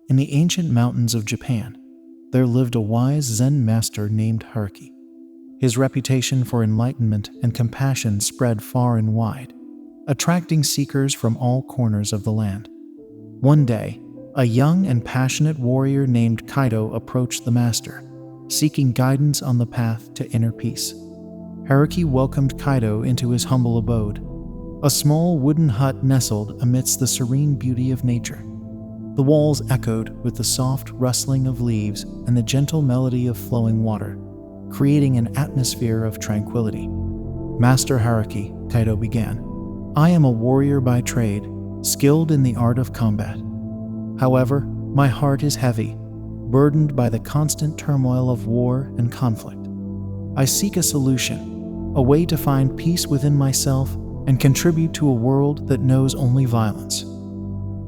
in the ancient mountains of Japan, there lived a wise Zen master named Haruki. His reputation for enlightenment and compassion spread far and wide, attracting seekers from all corners of the land. One day, a young and passionate warrior named Kaito approached the master, seeking guidance on the path to inner peace. Haruki welcomed Kaito into his humble abode, a small wooden hut nestled amidst the serene beauty of nature. The walls echoed with the soft rustling of leaves and the gentle melody of flowing water, creating an atmosphere of tranquility. "Master Haruki," Kaito began, "I am a warrior by trade, skilled in the art of combat. However, my heart is heavy, burdened by the constant turmoil of war and conflict. I seek a solution, a way to find peace within myself and contribute to a world that knows only violence."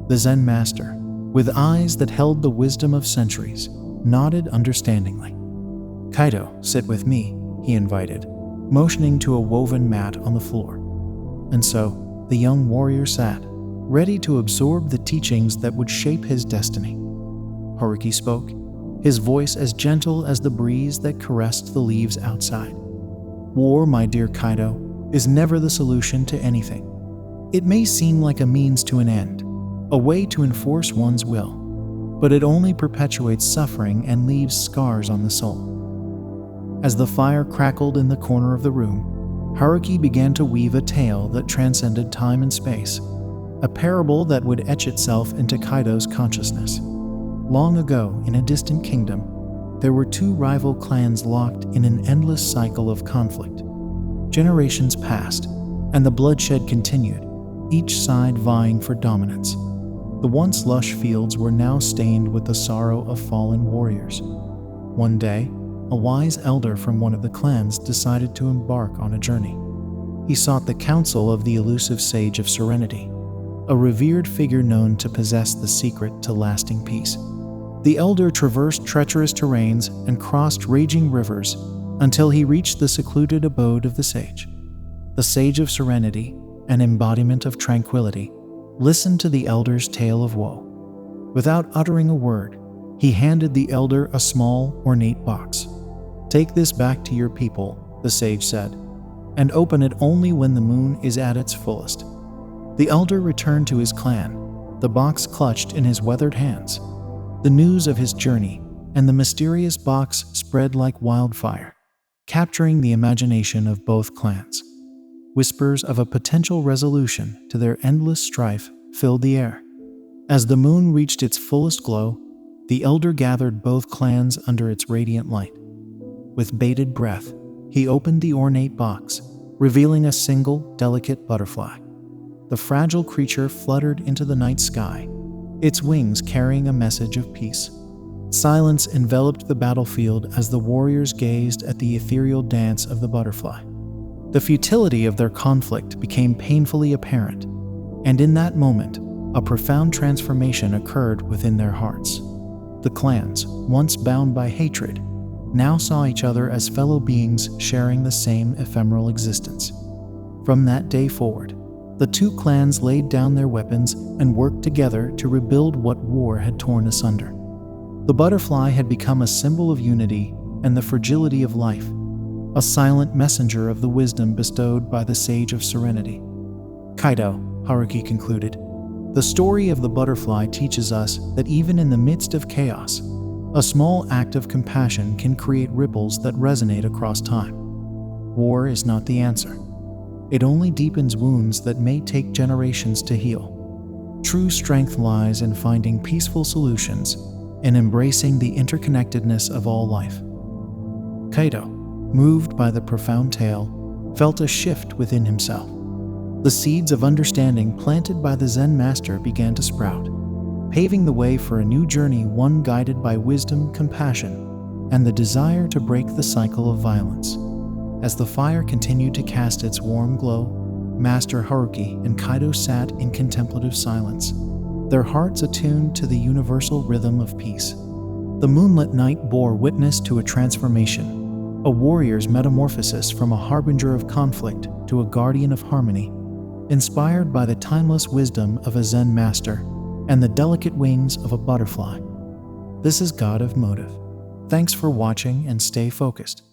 The Zen master, with eyes that held the wisdom of centuries, nodded understandingly. "Kaito, sit with me," he invited, motioning to a woven mat on the floor. And so, the young warrior sat, ready to absorb the teachings that would shape his destiny. Haruki spoke, his voice as gentle as the breeze that caressed the leaves outside. "War, my dear Kaito, is never the solution to anything. It may seem like a means to an end, a way to enforce one's will, but it only perpetuates suffering and leaves scars on the soul." As the fire crackled in the corner of the room, Haruki began to weave a tale that transcended time and space, a parable that would etch itself into Kaito's consciousness. Long ago, in a distant kingdom, there were two rival clans locked in an endless cycle of conflict. Generations passed, and the bloodshed continued, each side vying for dominance. The once lush fields were now stained with the sorrow of fallen warriors. One day, a wise elder from one of the clans decided to embark on a journey. He sought the counsel of the elusive Sage of Serenity, a revered figure known to possess the secret to lasting peace. The elder traversed treacherous terrains and crossed raging rivers until he reached the secluded abode of the sage. The Sage of Serenity, an embodiment of tranquility, listened to the elder's tale of woe. Without uttering a word, he handed the elder a small, ornate box. "Take this back to your people," the sage said, "and open it only when the moon is at its fullest." The elder returned to his clan, the box clutched in his weathered hands. The news of his journey and the mysterious box spread like wildfire, capturing the imagination of both clans. Whispers of a potential resolution to their endless strife filled the air. As the moon reached its fullest glow, the elder gathered both clans under its radiant light. With bated breath, he opened the ornate box, revealing a single, delicate butterfly. The fragile creature fluttered into the night sky, its wings carrying a message of peace. Silence enveloped the battlefield as the warriors gazed at the ethereal dance of the butterfly. The futility of their conflict became painfully apparent, and in that moment, a profound transformation occurred within their hearts. The clans, once bound by hatred, now saw each other as fellow beings sharing the same ephemeral existence. From that day forward, the two clans laid down their weapons and worked together to rebuild what war had torn asunder. The butterfly had become a symbol of unity and the fragility of life, a silent messenger of the wisdom bestowed by the Sage of Serenity. "Kaito," Haruki concluded, "the story of the butterfly teaches us that even in the midst of chaos, a small act of compassion can create ripples that resonate across time. War is not the answer. It only deepens wounds that may take generations to heal. True strength lies in finding peaceful solutions and embracing the interconnectedness of all life." Kaito, moved by the profound tale, felt a shift within himself. The seeds of understanding planted by the Zen master began to sprout, paving the way for a new journey, one guided by wisdom, compassion, and the desire to break the cycle of violence. As the fire continued to cast its warm glow, Master Haruki and Kaito sat in contemplative silence, their hearts attuned to the universal rhythm of peace. The moonlit night bore witness to a transformation, a warrior's metamorphosis from a harbinger of conflict to a guardian of harmony. Inspired by the timeless wisdom of a Zen master, and the delicate wings of a butterfly. This is God of Motive. Thanks for watching and stay focused.